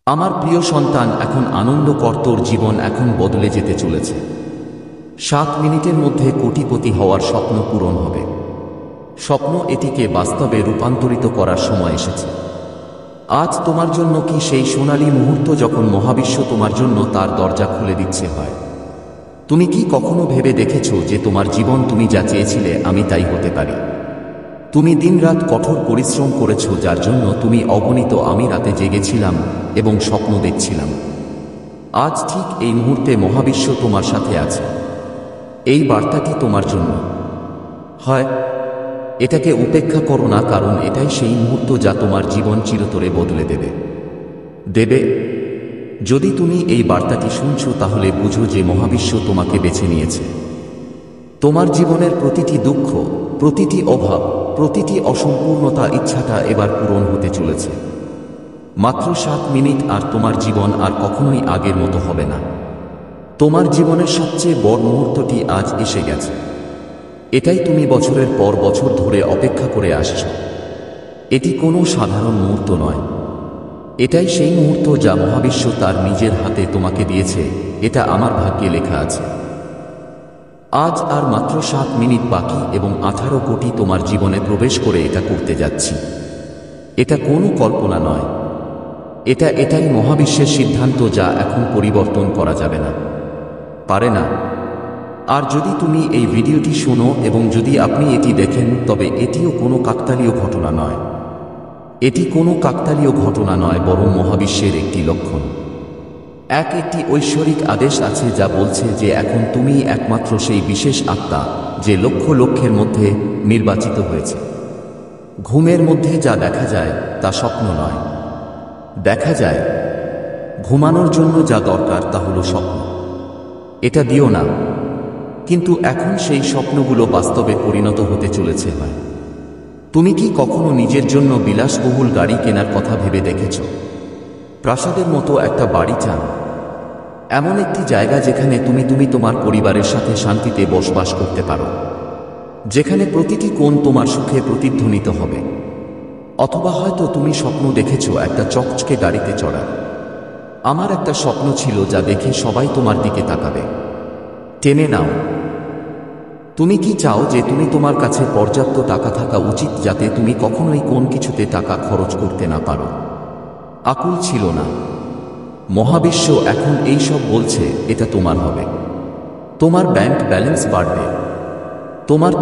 আমার প্রিয় সন্তান, এখন আনন্দ কর, তোর জীবন এখন বদলে যেতে চলেছে। 7 মিনিটের মধ্যে কোটিপতি হওয়ার স্বপ্ন পূরণ হবে। স্বপ্ন, এটিকে বাস্তবে রূপান্তরিত করার সময় এসেছে। আজ তোমার জন্য কি সেই সোনালী মুহূর্ত যখন মহাবিশ্ব তোমার জন্য তার দরজা খুলে দিচ্ছে হয়? তুমি কি কখনো ভেবে দেখেছো যে তোমার জীবন, তুমি যা চেয়েছিলে আমি তাই হতে পারি? তুমি দিনরাত কঠোর পরিশ্রম করেছো, যার জন্য তুমি অগণিত আমি রাতে জেগেছিলাম এবং স্বপ্ন দেখছিলাম। আজ ঠিক এই মুহূর্তে মহাবিশ্ব তোমার সাথে আছে। এই বার্তাটি তোমার জন্য। হয় এটাকে উপেক্ষা করো না, কারণ এটাই সেই মুহূর্ত যা তোমার জীবন চিরতরে বদলে দেবে। যদি তুমি এই বার্তাটি শুনছো, তাহলে বুঝো যে মহাবিশ্ব তোমাকে বেছে নিয়েছে। তোমার জীবনের প্রতিটি দুঃখ, প্রতিটি অভাব, প্রতিটি অসম্পূর্ণতা, ইচ্ছাটা এবার পূরণ হতে চলেছে। মাত্র 7 মিনিট, আর তোমার জীবন আর কখনোই আগের মতো হবে না। তোমার জীবনের সবচেয়ে বড় মুহূর্তটি আজ এসে গেছে। এটাই তুমি বছরের পর বছর ধরে অপেক্ষা করে আসছো। এটি কোনো সাধারণ মুহূর্ত নয়। এটাই সেই মুহূর্ত যা মহাবিশ্ব তার নিজের হাতে তোমাকে দিয়েছে। এটা আমার ভাগ্যে লেখা আছে। আজ আর মাত্র 7 মিনিট বাকি এবং 18 কোটি তোমার জীবনে প্রবেশ করে এটা করতে যাচ্ছি। এটা কোনো কল্পনা নয়। এটাই মহাবিশ্বের সিদ্ধান্ত, যা এখন পরিবর্তন করা যাবে না, পারে না। আর যদি তুমি এই ভিডিওটি শোনো এবং যদি আপনি এটি দেখেন, তবে এটিও কোনো কাকতালীয় ঘটনা নয়। এটি কোনো কাকতালীয় ঘটনা নয়, বরং মহাবিশ্বের একটি লক্ষণ। একটি ঐশ্বরিক আদেশ আছে যা বলছে যে এখন তুমি একমাত্র সেই বিশেষ আত্মা যে লক্ষ লক্ষের মধ্যে নির্বাচিত হয়েছে। ঘুমের মধ্যে যা দেখা যায় তা স্বপ্ন নয়। দেখা যায় ঘুমানোর জন্য যা দরকার তা হলো স্বপ্ন। এটা দিও না। কিন্তু এখন সেই স্বপ্নগুলো বাস্তবে পরিণত হতে চলেছে হয়। তুমি কি কখনো নিজের জন্য বিলাসবহুল গাড়ি কেনার কথা ভেবে দেখেছ? প্রাসাদের মতো একটা বাড়ি চান? এমন একটি জায়গা যেখানে তুমি তোমার পরিবারের সাথে শান্তিতে বসবাস করতে পারো, যেখানে প্রতিটি কোণ তোমার সুখে প্রতিধ্বনিত হবে। অথবা হয়তো তুমি স্বপ্ন দেখেছ একটা চকচকে গাড়িতে চড়ার। আমার একটা স্বপ্ন ছিল যা দেখে সবাই তোমার দিকে তাকাবে। টেনে নাও। তুমি কি চাও যে তোমার কাছে পর্যাপ্ত টাকা থাকা উচিত, যাতে তুমি কখনোই কোন কিছুতে টাকা খরচ করতে না পারো? আকুল ছিল না। মহাবিশ্ব এখন এই সব বলছে, এটা তোমার হবে। তোমার ব্যাংক ব্যালেন্স বাড়বে।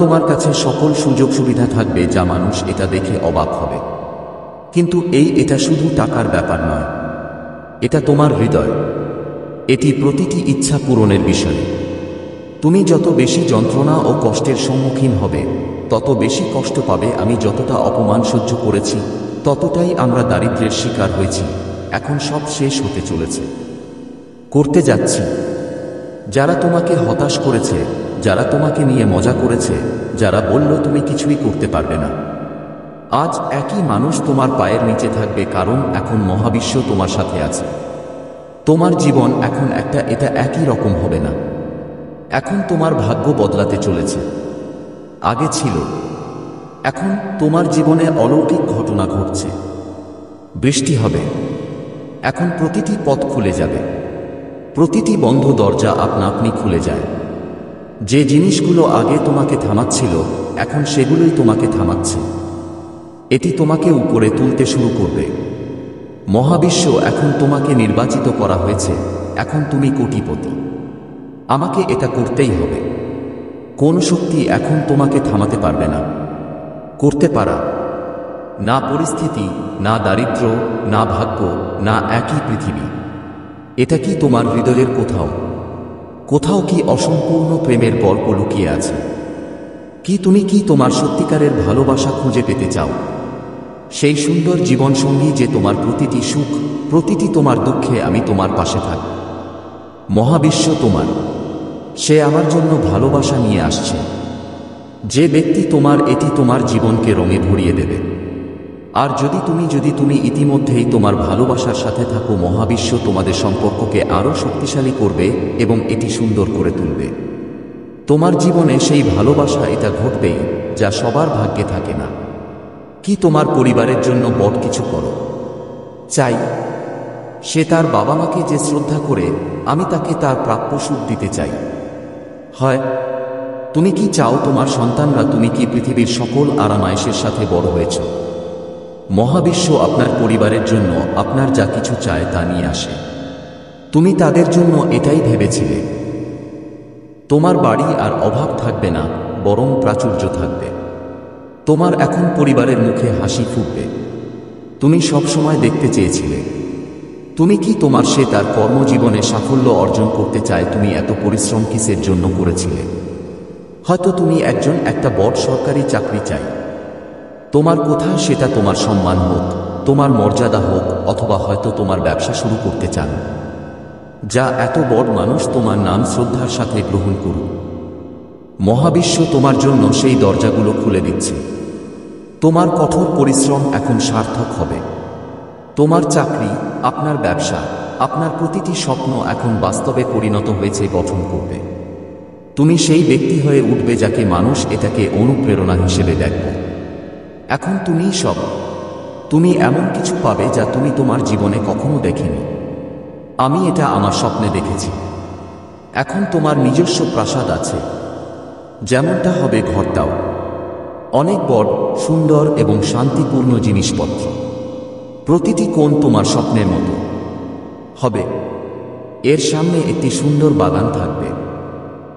তোমার কাছে সকল সুযোগ সুবিধা থাকবে, যা মানুষ এটা দেখে অবাক হবে। কিন্তু এটা শুধু টাকার ব্যাপার নয়। এটা তোমার হৃদয়। এটি প্রতিটি ইচ্ছা পূরণের বিষয়। তুমি যত বেশি যন্ত্রণা ও কষ্টের সম্মুখীন হবে, তত বেশি কষ্ট পাবে। আমি যতটা অপমান সহ্য করেছি, ততটাই আমরা দারিদ্র্যের শিকার হয়েছি। এখন সব শেষ হতে চলেছে, করতে যাচ্ছি। যারা তোমাকে হতাশ করেছে, যারা তোমাকে নিয়ে মজা করেছে, যারা বলল তুমি কিছুই করতে পারবে না, আজ একই মানুষ তোমার পায়ের নিচে থাকবে, কারণ এখন মহাবিশ্ব তোমার সাথে আছে। তোমার জীবন এখন এটা একই রকম হবে না। এখন তোমার ভাগ্য বদলাতে চলেছে। আগে ছিল, এখন তোমার জীবনে অলৌকিক ঘটনা ঘটছে। বৃষ্টি হবে। এখন প্রতিটি পথ খুলে যাবে। প্রতিটি বন্ধ দরজা আপনা আপনি খুলে যায়। যে জিনিসগুলো আগে তোমাকে থামাচ্ছিল, এখন সেগুলোই তোমাকে থামাচ্ছে। এটি তোমাকে উপরে তুলতে শুরু করবে। মহাবিশ্ব এখন তোমাকে নির্বাচিত করা হয়েছে। এখন তুমি কোটিপতি। আমাকে এটা করতেই হবে। কোন শক্তি এখন তোমাকে থামাতে পারবে না। করতে পারা না পরিস্থিতি, না দারিদ্র্য, না ভাগ্য, না একই পৃথিবী। এটা কি তোমার হৃদয়ের কোথাও কি অসম্পূর্ণ প্রেমের গল্প লুকিয়ে আছে? তুমি কি তোমার সত্যিকারের ভালোবাসা খুঁজে পেতে চাও? সেই সুন্দর জীবনসঙ্গী যে তোমার প্রতিটি সুখ, প্রতিটি তোমার দুঃখে আমি তোমার পাশে থাকব। মহাবিশ্ব তোমার। সে আমার জন্য ভালোবাসা নিয়ে আসছে। যে ব্যক্তি তোমার, এটি তোমার জীবনকে রঙে ভরিয়ে দেবে। আর যদি তুমি ইতিমধ্যেই তোমার ভালোবাসার সাথে থাকো, মহাবিশ্ব তোমাদের সম্পর্ককে আরও শক্তিশালী করবে এবং এটি সুন্দর করে তুলবে। তোমার জীবনে সেই ভালোবাসা এটা ঘটবেই, যা সবার ভাগ্যে থাকে না। কি তোমার পরিবারের জন্য বড় কিছু করো? চাই সে তার বাবা মাকে যে শ্রদ্ধা করে, আমি তাকে তার প্রাপ্য সুখ দিতে চাই। হয় তুমি কি চাও তোমার সন্তানরা, তুমি কি পৃথিবীর সকল আরামায়েশের সাথে বড় হয়েছ? মহাবিশ্ব আপনার পরিবারের জন্য আপনার যা কিছু চায় তা নিয়ে আসে। তুমি তাদের জন্য এটাই ভেবেছিলে। তোমার বাড়ি আর অভাব থাকবে না, বরং প্রাচুর্য থাকবে। তোমার এখন পরিবারের মুখে হাসি ফুটবে। তুমি সবসময় দেখতে চেয়েছিলে। তুমি কি তোমার সে তার কর্মজীবনে সাফল্য অর্জন করতে চায়? তুমি এত পরিশ্রম কিসের জন্য করেছিলে? হয়তো তুমি একটা বড় সরকারি চাকরি চাই। তোমার কোথায় সেটা তোমার সম্মান হোক, তোমার মর্যাদা হোক, অথবা হয়তো তোমার ব্যবসা শুরু করতে চান, যা এত বড় মানুষ তোমার নাম শ্রদ্ধার সাথে গ্রহণ করুক। মহাবিশ্ব তোমার জন্য সেই দরজাগুলো খুলে দিচ্ছে। তোমার কঠোর পরিশ্রম এখন সার্থক হবে। তোমার চাকরি, আপনার ব্যবসা, আপনার প্রতিটি স্বপ্ন এখন বাস্তবে পরিণত হয়েছে, গঠন করবে। তুমি সেই ব্যক্তি হয়ে উঠবে যাকে মানুষ এটাকে অনুপ্রেরণা হিসেবে দেখবে। এখন তুমিই সব। তুমি এমন কিছু পাবে যা তুমি তোমার জীবনে কখনো দেখেনি। আমি এটা আমার স্বপ্নে দেখেছি। এখন তোমার নিজস্ব প্রাসাদ আছে। যেমনটা হবে ঘরটাও অনেক বড়, সুন্দর এবং শান্তিপূর্ণ জিনিসপত্র। প্রতিটি কোণ তোমার স্বপ্নের মতো হবে। এর সামনে একটি সুন্দর বাগান থাকবে,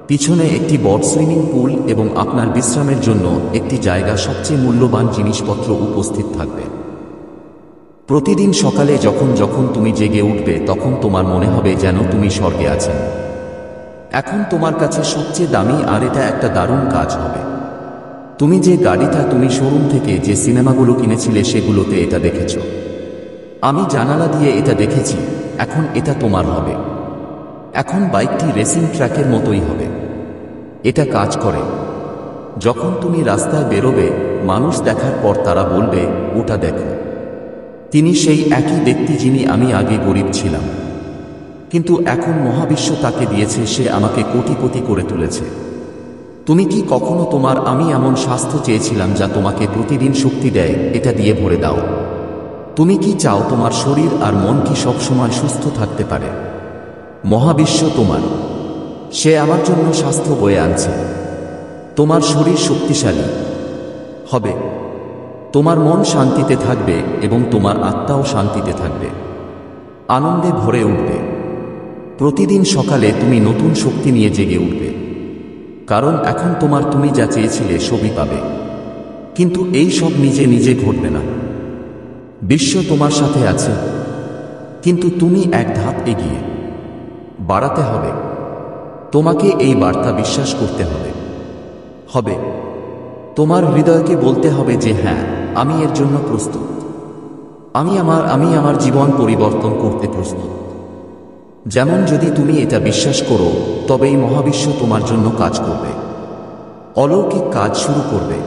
পিছনে একটি বড় সুইমিং পুল এবং আপনার বিশ্রামের জন্য একটি জায়গা। সবচেয়ে মূল্যবান জিনিসপত্র উপস্থিত থাকবে। প্রতিদিন সকালে যখন যখন তুমি জেগে উঠবে, তখন তোমার মনে হবে যেন তুমি স্বর্গে আছেন। এখন তোমার কাছে সবচেয়ে দামি, আর এটা একটা দারুণ কাজ হবে। তুমি যে গাড়িটা তুমি শোরুম থেকে যে সিনেমাগুলো কিনেছিলে সেগুলোতে এটা দেখেছ। আমি জানালা দিয়ে এটা দেখেছি। এখন এটা তোমার হবে। এখন বাইকটি রেসিং ট্র্যাকের মতোই হবে। এটা কাজ করে। যখন তুমি রাস্তায় বেরোবে, মানুষ দেখার পর তারা বলবে, ওটা দেখো, তিনি সেই একই ব্যক্তি যিনি আমি আগে গরিব ছিলাম, কিন্তু এখন মহাবিশ্ব তাকে দিয়েছে, সে আমাকে কোটিপতি করে তুলেছে। তুমি কি কখনো আমি এমন স্বাস্থ্য চেয়েছিলাম যা তোমাকে প্রতিদিন শক্তি দেয়? এটা দিয়ে ভরে দাও। তুমি কি চাও তোমার শরীর আর মন কি সবসময় সুস্থ থাকতে পারে? মহাবিশ্ব তোমার। সে আমার জন্য স্বাস্থ্য বয়ে আনছে। তোমার শরীর শক্তিশালী হবে, তোমার মন শান্তিতে থাকবে এবং তোমার আত্মাও শান্তিতে থাকবে, আনন্দে ভরে উঠবে। প্রতিদিন সকালে তুমি নতুন শক্তি নিয়ে জেগে উঠবে, কারণ এখন তুমি যা চেয়েছিলে সবই পাবে। কিন্তু এই সব নিজে নিজে ঘটবে না। বিশ্ব তোমার সাথে আছে, কিন্তু তুমি এক ধাপ এগিয়ে বাড়াতে হবে। তোমাকে এই বার্তা বিশ্বাস করতে হবে। তোমার হৃদয়কে বলতে হবে যে হ্যাঁ, আমি এর জন্য প্রস্তুত। আমি আমার জীবন পরিবর্তন করতে প্রস্তুত। যেমন যদি তুমি এটা বিশ্বাস করো, তবেই মহাবিশ্ব তোমার জন্য কাজ করবে। অলৌকিক কাজ শুরু করবে।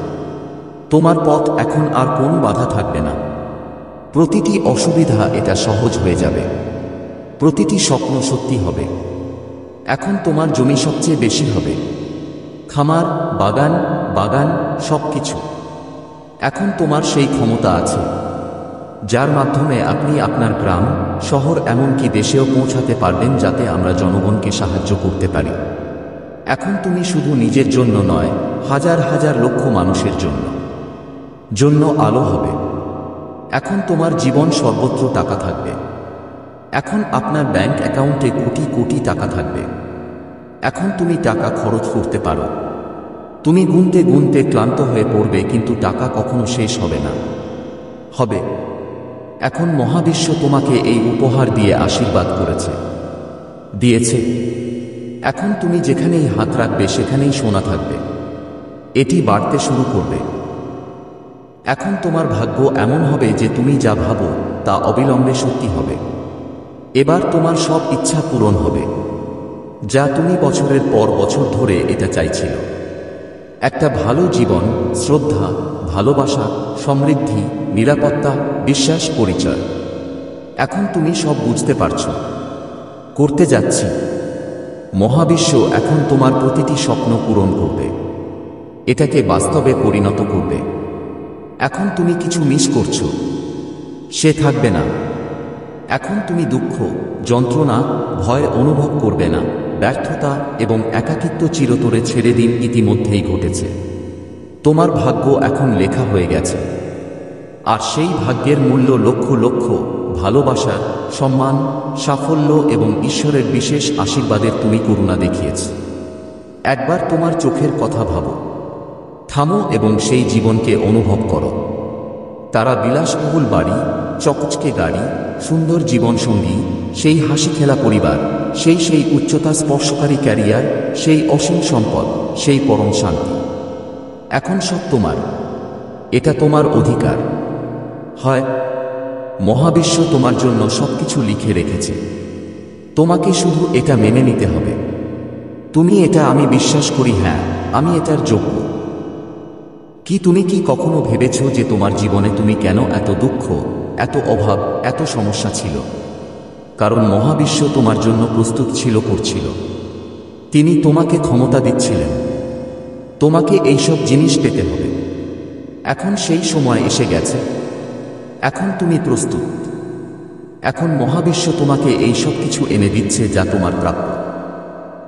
তোমার পথ এখন আর কোনো বাধা থাকবে না। প্রতিটি অসুবিধা এটা সহজ হয়ে যাবে। প্রতিটি স্বপ্ন সত্যি হবে। এখন তোমার জমি সবচেয়ে বেশি হবে। খামার, বাগান বাগান সবকিছু। এখন তোমার সেই ক্ষমতা আছে, যার মাধ্যমে আপনি আপনার গ্রাম, শহর, এমনকি দেশেও পৌঁছাতে পারবেন, যাতে আমরা জনগণকে সাহায্য করতে পারি। এখন তুমি শুধু নিজের জন্য নয়, হাজার হাজার লক্ষ মানুষের জন্য আলো হবে। এখন তোমার জীবন সর্বত্র টাকা থাকবে। এখন আপনার ব্যাংক অ্যাকাউন্টে কোটি কোটি টাকা থাকবে। এখন তুমি টাকা খরচ করতে পারো। তুমি গুনতে গুনতে ক্লান্ত হয়ে পড়বে, কিন্তু টাকা কখনো শেষ হবে না। এখন মহাবিশ্ব তোমাকে এই উপহার দিয়ে আশীর্বাদ দিয়েছে। এখন তুমি যেখানেই হাত রাখবে সেখানেই সোনা থাকবে। এটি বাড়তে শুরু করবে। এখন তোমার ভাগ্য এমন হবে যে তুমি যা ভাবো তা অবিলম্বে সত্যি হবে। এবার তোমার সব ইচ্ছা পূরণ হবে, যা তুমি বছরের পর বছর ধরে এটা চাইছিল। একটা ভালো জীবন, শ্রদ্ধা, ভালোবাসা, সমৃদ্ধি, নিরাপত্তা, বিশ্বাস, পরিচয়। এখন তুমি সব বুঝতে পারছো। করতে যাচ্ছি। মহাবিশ্ব এখন তোমার প্রতিটি স্বপ্ন পূরণ করবে, এটাকে বাস্তবে পরিণত করবে। এখন তুমি কিছু মিস করছো, সে থাকবে না। এখন তুমি দুঃখ, যন্ত্রণা, ভয় অনুভব করবে না। ব্যর্থতা এবং একাকিত্ব চিরতরে ছেড়ে দিন, ইতিমধ্যেই ঘটেছে। তোমার ভাগ্য এখন লেখা হয়ে গেছে। আর সেই ভাগ্যের মূল্য লক্ষ লক্ষ ভালোবাসা, সম্মান, সাফল্য এবং ঈশ্বরের বিশেষ আশীর্বাদের তুমি করুণা দেখিয়েছ। একবার তোমার চোখের কথা ভাবো, থামো এবং সেই জীবনকে অনুভব করো। তারা বিলাসবহুল বাড়ি, চকচকে গাড়ি, সুন্দর জীবনসঙ্গী, সেই হাসি খেলা পরিবার, সেই উচ্চতা স্পর্শকারী ক্যারিয়ার, সেই অসীম সম্পদ, সেই পরম শান্তি। এখন সব তোমার। এটা তোমার অধিকার। হয় মহাবিশ্ব তোমার জন্য সবকিছু লিখে রেখেছে, তোমাকে শুধু এটা মেনে নিতে হবে। তুমি এটা, আমি বিশ্বাস করি, হ্যাঁ আমি এটার যোগ্য। তুমি কি কখনো ভেবেছ যে তোমার জীবনে তুমি কেন এত দুঃখ, এত অভাব, এত সমস্যা ছিল? কারণ মহাবিশ্ব তোমার জন্য প্রস্তুত ছিল, করছিল। তিনি তোমাকে ক্ষমতা দিচ্ছিলেন। তোমাকে এইসব জিনিস পেতে হবে। এখন সেই সময় এসে গেছে। এখন তুমি প্রস্তুত। এখন মহাবিশ্ব তোমাকে এই সব কিছু এনে দিচ্ছে যা তোমার প্রাপ্য।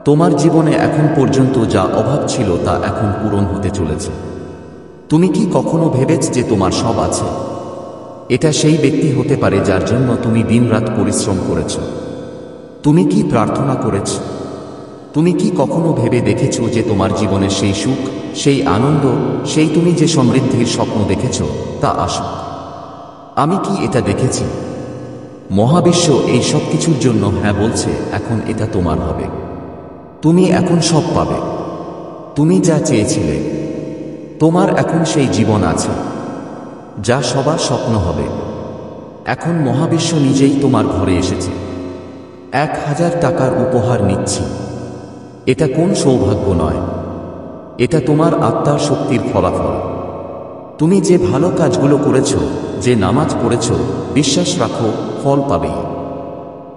তোমার জীবনে এখন পর্যন্ত যা অভাব ছিল তা এখন পূরণ হতে চলেছে। তুমি কি কখনো ভেবেছ যে তোমার সব আছে? এটা সেই ব্যক্তি হতে পারে যার জন্য তুমি দিনরাত পরিশ্রম করেছ। তুমি কি প্রার্থনা করেছ? তুমি কি কখনো ভেবে দেখেছ যে তোমার জীবনে সেই সুখ, সেই আনন্দ, সেই তুমি যে সমৃদ্ধির স্বপ্ন দেখেছ তা আসুক? আমি কি এটা দেখেছি? মহাবিশ্ব এই সব কিছুর জন্য হ্যাঁ বলছে। এখন এটা তোমার হবে। তুমি এখন সব পাবে। তুমি যা চেয়েছিলে, তোমার এখন সেই জীবন আছে যা সবার স্বপ্ন হবে। এখন মহাবিশ্ব নিজেই তোমার ঘরে এসেছে। 1000 টাকার উপহার নিচ্ছি। এটা কোন সৌভাগ্য নয়, এটা তোমার আত্মার শক্তির ফলাফল। তুমি যে ভালো কাজগুলো করেছ, যে নামাজ পড়েছ, বিশ্বাস রাখো, ফল পাবেই।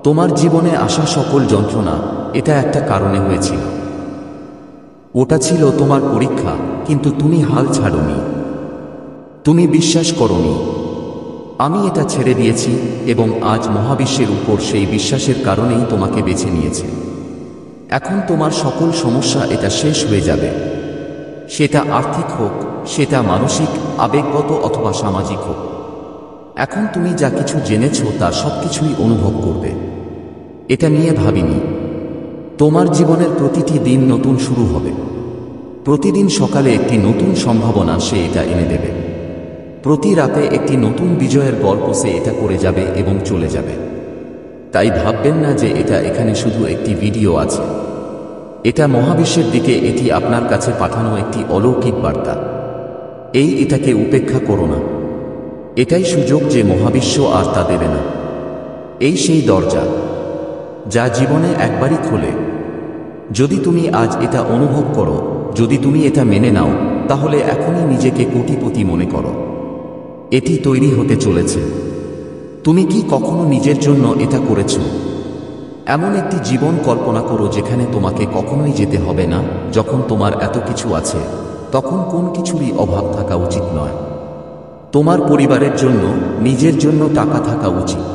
তোমার জীবনে আসা সকল যন্ত্রণা এটা একটা কারণে হয়েছিল। ওটা ছিল তোমার পরীক্ষা, কিন্তু তুমি হাল ছাড়োনি। তুমি বিশ্বাস করোনি। আমি এটা ছেড়ে দিয়েছি এবং আজ মহাবিশ্বের উপর সেই বিশ্বাসের কারণেই তোমাকে বেছে নিয়েছে। এখন তোমার সকল সমস্যা এটা শেষ হয়ে যাবে। সেটা আর্থিক হোক, সেটা মানসিক, আবেগগত অথবা সামাজিক হোক। এখন তুমি যা কিছু জেনেছ তার সবকিছুই অনুভব করবে। এটা নিয়ে ভাবিনি। তোমার জীবনের প্রতিটি দিন নতুন শুরু হবে। প্রতিদিন সকালে একটি নতুন সম্ভাবনা সে এটা এনে দেবে। প্রতি রাতে একটি নতুন বিজয়ের গল্প সে এটা করে যাবে এবং চলে যাবে। তাই ভাববেন না যে এটা এখানে শুধু একটি ভিডিও আছে। এটা মহাবিশ্বের দিকে এটি আপনার কাছে পাঠানো একটি অলৌকিক বার্তা। এটাকে উপেক্ষা করো না। এটাই সুযোগ যে মহাবিশ্ব আর তা দেবে না। সেই দরজা যা জীবনে একবারই খোলে। যদি তুমি আজ এটা অনুভব করো, যদি তুমি এটা মেনে নাও, তাহলে এখনই নিজেকে কোটিপতি মনে করো। এটি তৈরি হতে চলেছে। তুমি কি কখনো নিজের জন্য এটা করেছ? এমন একটি জীবন কল্পনা করো যেখানে তোমাকে কখনোই যেতে হবে না। যখন তোমার এত কিছু আছে, তখন কোন কিছুরই অভাব থাকা উচিত নয়। তোমার পরিবারের জন্য, নিজের জন্য টাকা থাকা উচিত।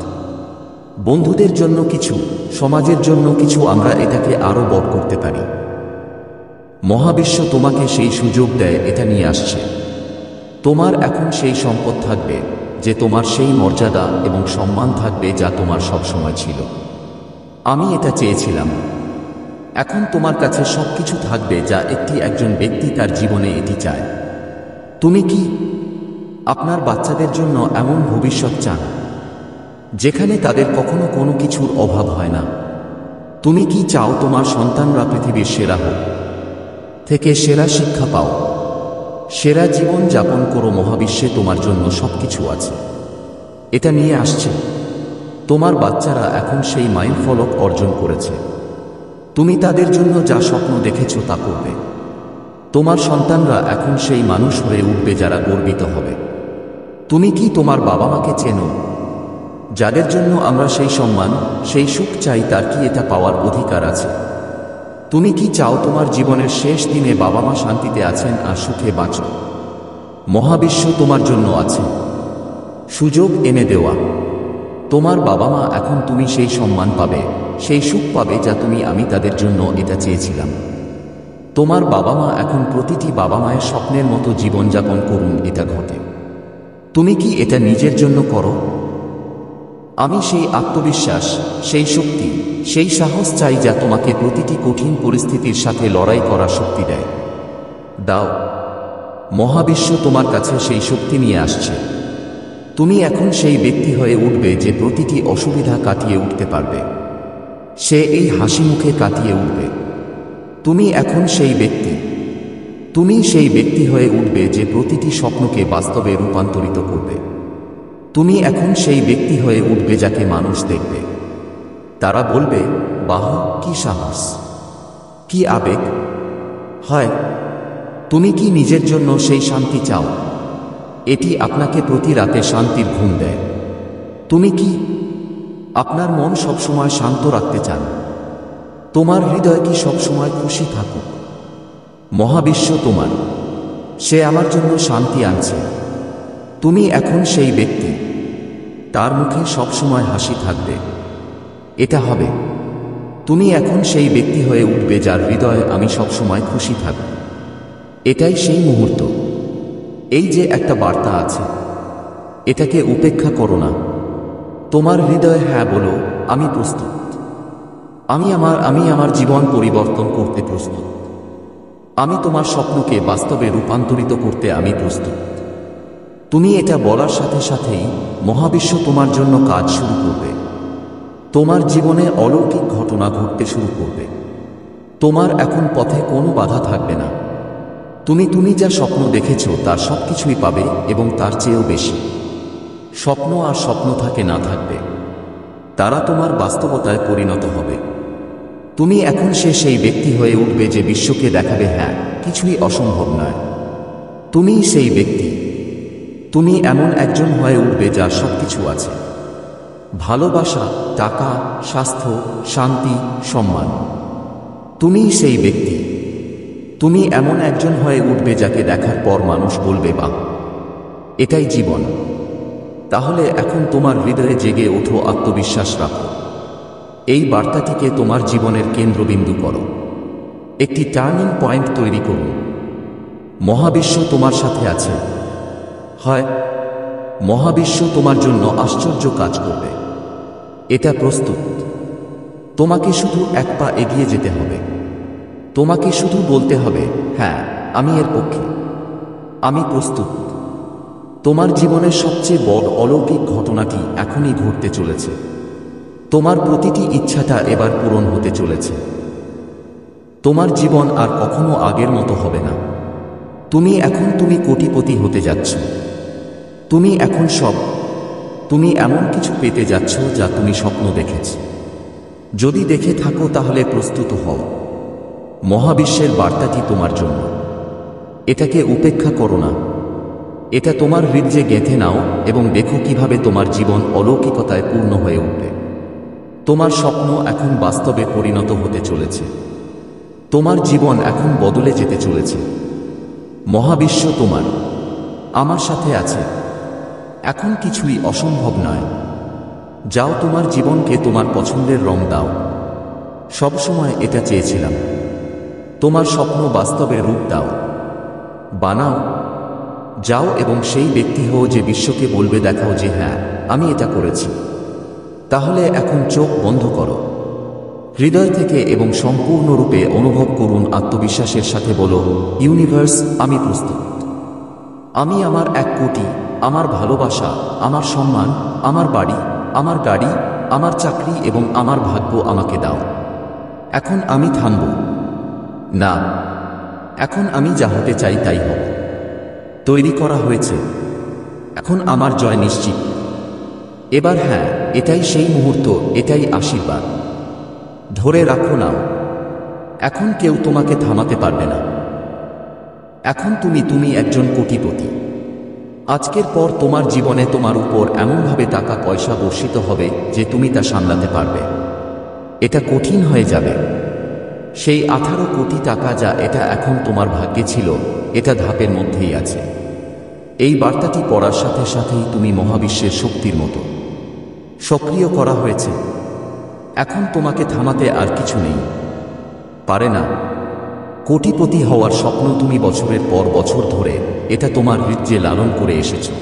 বন্ধুদের জন্য কিছু, সমাজের জন্য কিছু। আমরা এটাকে আরো বড় করতে পারি। মহাবিশ্ব তোমাকে সেই সুযোগ দেয়, এটা নিয়ে আসছে। তোমার এখন সেই সম্পদ থাকবে, যে তোমার সেই মর্যাদা এবং সম্মান থাকবে যা তোমার সবসময় ছিল। আমি এটা চেয়েছিলাম। এখন তোমার কাছে সবকিছু থাকবে যা একজন ব্যক্তি তার জীবনে এটি চায়। তুমি কি আপনার বাচ্চাদের জন্য এমন ভবিষ্যৎ চান যেখানে তাদের কখনো কোনো কিছুর অভাব হয় না? তুমি কি চাও তোমার সন্তানরা পৃথিবীর সেরা হোক, থেকে সেরা শিক্ষা পাও, সেরা জীবন যাপন করো? মহাবিশ্বে তোমার জন্য সবকিছু আছে। এটা নিয়ে আসছে। তোমার বাচ্চারা এখন সেই মাইলফলক অর্জন করেছে। তুমি তাদের জন্য যা স্বপ্ন দেখেছ তা করবে। তোমার সন্তানরা এখন সেই মানুষ হয়ে উঠবে যারা গর্বিত হবে। তুমি কি তোমার বাবা মাকে চেনো, যাদের জন্য আমরা সেই সম্মান, সেই সুখ চাই? তার কি এটা পাওয়ার অধিকার আছে? তুমি কি চাও তোমার জীবনের শেষ দিনে বাবা মা শান্তিতে আছেন আর সুখে বাঁচো? মহাবিশ্ব তোমার জন্য আছে। সুযোগ এনে দেওয়া। তোমার বাবা মা এখন তুমি সেই সম্মান পাবে, সেই সুখ পাবে যা আমি তাদের জন্য এটা চেয়েছিলাম। তোমার বাবা মা এখন প্রতিটি বাবা মায়ের স্বপ্নের মতো জীবনযাপন করুন, এটা ঘটে। তুমি কি এটা নিজের জন্য করো? আমি সেই আত্মবিশ্বাস, সেই শক্তি, সেই সাহস চাই যা তোমাকে প্রতিটি কঠিন পরিস্থিতির সাথে লড়াই করার শক্তি দেয়। দাও। মহাবিশ্ব তোমার কাছে সেই শক্তি নিয়ে আসছে। তুমি এখন সেই ব্যক্তি হয়ে উঠবে যে প্রতিটি অসুবিধা কাটিয়ে উঠতে পারবে। সে এই হাসি মুখে কাটিয়ে উঠবে। তুমি এখন সেই ব্যক্তি। তুমি সেই ব্যক্তি হয়ে উঠবে যে প্রতিটি স্বপ্নকে বাস্তবে রূপান্তরিত করবে। তুমি এখন সেই ব্যক্তি হয়ে উঠবে যাকে মানুষ দেখবে। তারা বলবে, বাহ, কি সাহস, কি আবেগ। হয়। তুমি কি নিজের জন্য সেই শান্তি চাও? এটি আপনাকে প্রতি রাতে শান্তির ঘুম দেয়। তুমি কি আপনার মন সবসময় শান্ত রাখতে চান? তোমার হৃদয় কি সবসময় খুশি থাকুক? মহাবিশ্ব তোমার। সে আমার জন্য শান্তি আনছে। তুমি এখন সেই ব্যক্তি। তার মুখে সবসময় হাসি থাকবে। এটা হবে। তুমি এখন সেই ব্যক্তি হয়ে উঠবে যার হৃদয়ে আমি সবসময় খুশি থাকব। এটাই সেই মুহূর্ত। এই যে একটা বার্তা আছে, এটাকে উপেক্ষা করো না। তোমার হৃদয়ে হ্যাঁ বলো, আমি প্রস্তুত। আমি আমার জীবন পরিবর্তন করতে প্রস্তুত। আমি তোমার স্বপ্নকে বাস্তবে রূপান্তরিত করতে আমি প্রস্তুত। তুমি এটা বলার সাথে সাথেই মহাবিশ্ব তোমার জন্য কাজ শুরু করবে। তোমার জীবনে অলৌকিক ঘটনা ঘটতে শুরু করবে। তোমার এখন পথে কোনো বাধা থাকবে না। তুমি যা স্বপ্ন দেখেছ তার সবকিছুই পাবে, এবং তার চেয়েও বেশি। স্বপ্ন আর স্বপ্ন থাকে না থাকবে, তারা তোমার বাস্তবতায় পরিণত হবে। তুমি এখন সেই ব্যক্তি হয়ে উঠবে যে বিশ্বকে দেখাবে, হ্যাঁ, কিছুই অসম্ভব নয়। তুমিই সেই ব্যক্তি। তুমি এমন একজন হয়ে উঠবে যার সবকিছু আছে: ভালোবাসা, টাকা, স্বাস্থ্য, শান্তি, সম্মান। তুমিই সেই ব্যক্তি। তুমি এমন একজন হয়ে উঠবে যাকে দেখার পর মানুষ বলবে, বাহ, এটাই জীবন। তাহলে এখন তোমার হৃদয়ে জেগে ওঠো, আত্মবিশ্বাস রাখো। এই বার্তাটিকে তোমার জীবনের কেন্দ্রবিন্দু করো। একটি টার্নিং পয়েন্ট তৈরি করুন। মহাবিশ্ব তোমার সাথে আছে। হয়। মহাবিশ্ব তোমার জন্য আশ্চর্য কাজ করবে। এটা প্রস্তুত। তোমাকে শুধু এক পা এগিয়ে যেতে হবে। তোমাকে শুধু বলতে হবে, হ্যাঁ, আমি এর পক্ষে। আমি প্রস্তুত। তোমার জীবনের সবচেয়ে বড় অলৌকিক ঘটনাটি এখনই ঘটতে চলেছে। তোমার প্রতিটি ইচ্ছাটা এবার পূরণ হতে চলেছে। তোমার জীবন আর কখনো আগের মতো হবে না। তুমি কোটিপতি হতে যাচ্ছ। তুমি এখন সব। তুমি এমন কিছু পেতে যাচ্ছ যা তুমি স্বপ্ন দেখেছ। যদি দেখে থাকো তাহলে প্রস্তুত হও। মহাবিশ্বের বার্তাটি তোমার জন্য। এটাকে উপেক্ষা করো না। এটা তোমার হৃদয়ে গেঁথে নাও এবং দেখো কিভাবে তোমার জীবন অলৌকিকতায় পূর্ণ হয়ে উঠবে। তোমার স্বপ্ন এখন বাস্তবে পরিণত হতে চলেছে। তোমার জীবন এখন বদলে যেতে চলেছে। মহাবিশ্ব তোমার। আমার সাথে আছে। এখন কিছুই অসম্ভব নয়। যাও, তোমার জীবনকে তোমার পছন্দের রং দাও। সবসময় এটা চেয়েছিলাম। তোমার স্বপ্ন বাস্তবে রূপ দাও। বানাও। যাও এবং সেই ব্যক্তি হও যে বিশ্বকে বলবে, দেখাও যে হ্যাঁ, আমি এটা করেছি। তাহলে এখন চোখ বন্ধ করো। হৃদয় থেকে এবং সম্পূর্ণরূপে অনুভব করুন, আত্মবিশ্বাসের সাথে বলো, ইউনিভার্স, আমি প্রস্তুত। আমি আমার 1 কোটি, আমার ভালোবাসা, আমার সম্মান, আমার বাড়ি, আমার গাড়ি, আমার চাকরি এবং আমার ভাগ্য আমাকে দাও। এখন আমি থামব না। এখন আমি যা হতে চাই তাই হবে। তৈরি করা হয়েছে। এখন আমার জয় নিশ্চিত। এবার হ্যাঁ, এটাই সেই মুহূর্ত, এটাই আশীর্বাদ। ধরে রাখো নাও। এখন কেউ তোমাকে থামাতে পারবে না। এখন তুমি একজন কোটিপতি। আজকের পর তোমার জীবনে তোমার উপর এমনভাবে টাকা পয়সা বর্ষিত হবে যে তুমি তা সামলাতে পারবে। এটা কঠিন হয়ে যাবে। সেই 18 কোটি টাকা যা এটা এখন তোমার ভাগ্যে ছিল, এটা ধাপের মধ্যেই আছে। এই বার্তাটি পড়ার সাথে সাথেই তুমি মহাবিশ্বের শক্তির মতো সক্রিয় করা হয়েছে। এখন তোমাকে থামাতে আর কিছু নেই, পারে না। কোটিপতি হওয়ার স্বপ্ন তুমি বছরের পর বছর ধরে এটা তোমার হৃদয়ে লালন করে এসেছো।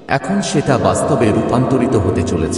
এখন সেটা বাস্তবে রূপান্তরিত হতে চলেছে।